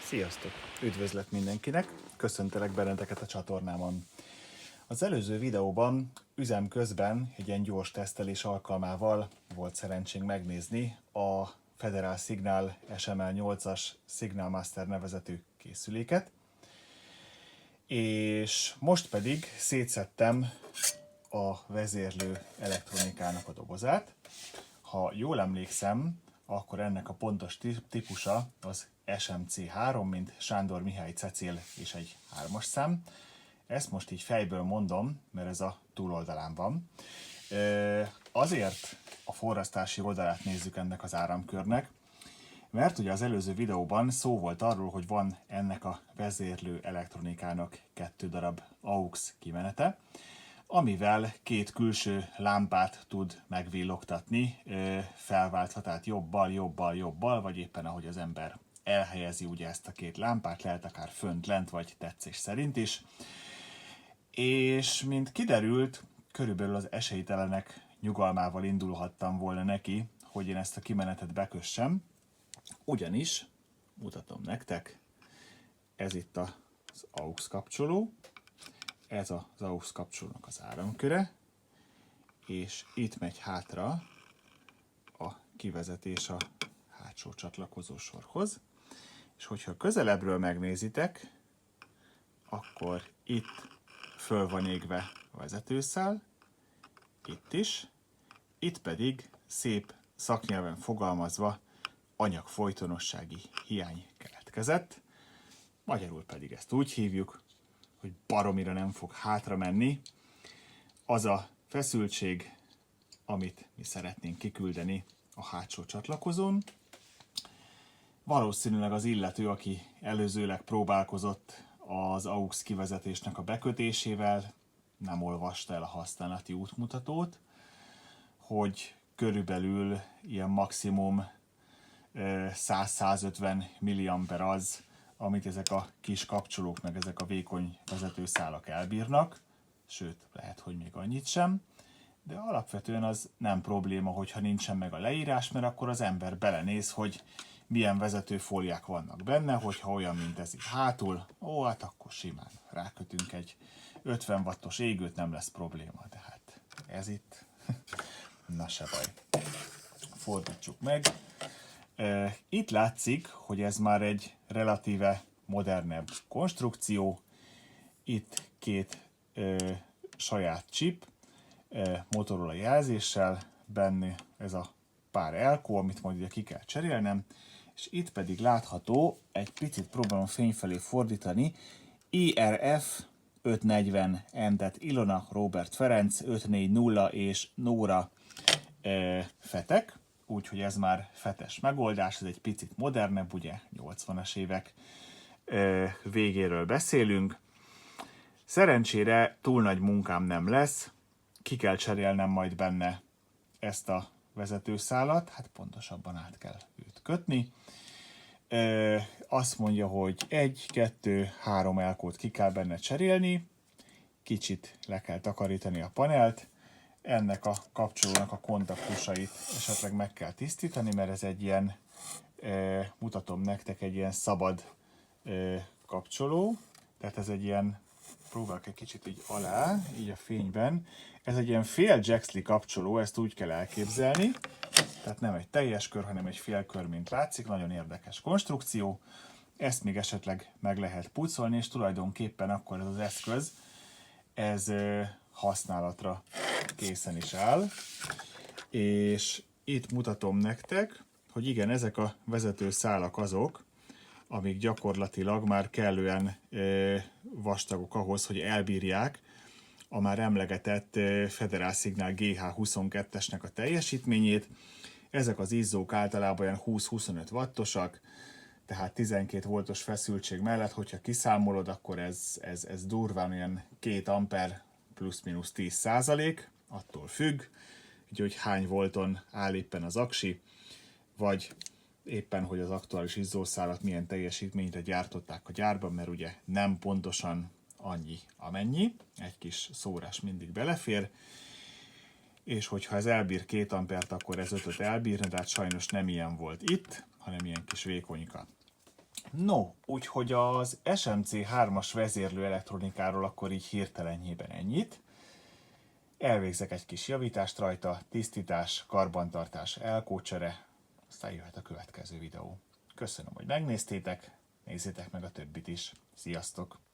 Sziasztok! Üdvözlet mindenkinek! Köszöntelek benneteket a csatornámon. Az előző videóban üzem közben egy ilyen gyors tesztelés alkalmával volt szerencsénk megnézni a Federal Signal SML8-as Signal Master nevezetű készüléket, és most pedig szétszedtem a vezérlő elektronikának a dobozát. Ha jól emlékszem, akkor ennek a pontos típusa az SMC3, mint Sándor Mihály Cecil és egy 3-as szám. Ezt most így fejből mondom, mert ez a túloldalán van. Azért a forrasztási oldalát nézzük ennek az áramkörnek, mert ugye az előző videóban szó volt arról, hogy van ennek a vezérlő elektronikának 2 darab AUX kimenete, amivel 2 külső lámpát tud megvillogtatni, felváltva, tehát jobbal, vagy éppen ahogy az ember elhelyezi ugye ezt a 2 lámpát, lehet akár fönt, lent, vagy tetszés szerint is. És mint kiderült, körülbelül az esélytelenek nyugalmával indulhattam volna neki, hogy én ezt a kimenetet bekössem, ugyanis, mutatom nektek, ez itt az AUX kapcsoló, ez az AUX kapcsolónak az áramköre, és itt megy hátra a kivezetés a hátsó csatlakozósorhoz, és hogyha közelebbről megnézitek, akkor itt föl van égve a vezetőszál, itt is, itt pedig szép szaknyelven fogalmazva anyagfolytonossági hiány keletkezett, magyarul pedig ezt úgy hívjuk, hogy baromira nem fog hátra menni az a feszültség, amit mi szeretnénk kiküldeni a hátsó csatlakozón. Valószínűleg az illető, aki előzőleg próbálkozott az AUX kivezetésnek a bekötésével, nem olvasta el a használati útmutatót, hogy körülbelül ilyen maximum 100-150 mA az, amit ezek a kis kapcsolók, meg ezek a vékony vezetőszálak elbírnak, sőt, lehet, hogy még annyit sem, de alapvetően az nem probléma, hogyha nincsen meg a leírás, mert akkor az ember belenéz, hogy milyen vezetőfóliák vannak benne, hogyha olyan, mint ez itt hátul, hát akkor simán rákötünk egy 50 wattos égőt, nem lesz probléma, de hát ez itt, na se baj. Fordítsuk meg. Itt látszik, hogy ez már egy relatíve modernebb konstrukció. Itt 2 saját chip, Motorola jelzéssel, benne ez a pár elkó, amit majd ugye ki kell cserélnem, és itt pedig látható, egy picit próbálom fény felé fordítani, IRF 540M, tehát Ilona Robert Ferenc 540 és Nóra fetek, úgyhogy ez már fetes megoldás, ez egy picit modernebb, ugye 80-as évek végéről beszélünk. Szerencsére túl nagy munkám nem lesz, ki kell cserélnem majd benne ezt a vezetőszálat, hát pontosabban át kell őt kötni. Azt mondja, hogy 1, 2, 3 elkót ki kell benne cserélni, kicsit le kell takarítani a panelt, ennek a kapcsolónak a kontaktusait esetleg meg kell tisztítani, mert ez egy ilyen, mutatom nektek, egy ilyen szabad kapcsoló, tehát ez egy ilyen, próbálok egy kicsit így alá, így a fényben, ez egy ilyen fél Jaxley kapcsoló, ezt úgy kell elképzelni, tehát nem egy teljes kör, hanem egy fél kör, mint látszik, nagyon érdekes konstrukció, ezt még esetleg meg lehet pucolni, és tulajdonképpen akkor ez az eszköz, ez használatra készen is áll, és itt mutatom nektek, hogy igen, ezek a vezetőszálak azok, amik gyakorlatilag már kellően vastagok ahhoz, hogy elbírják a már emlegetett Federal Signal GH22-esnek a teljesítményét. Ezek az izzók általában olyan 20-25 wattosak, tehát 12 voltos feszültség mellett, hogyha kiszámolod, akkor ez durván olyan 2 amper plusz-minusz 10%, attól függ, hogy hány volton áll éppen az aksi, vagy éppen, hogy az aktuális izzószálat milyen teljesítményre gyártották a gyárban, mert ugye nem pontosan annyi amennyi, egy kis szórás mindig belefér, és hogyha ez elbír 2 ampert, akkor ez 5-öt elbírna, de hát sajnos nem ilyen volt itt, hanem ilyen kis vékonyka. No, úgyhogy az SMC 3-as vezérlő elektronikáról akkor így hirtelenjében ennyit. Elvégzek egy kis javítást rajta, tisztítás, karbantartás, elkócsere, aztán jöhet a következő videó. Köszönöm, hogy megnéztétek, nézzétek meg a többit is. Sziasztok!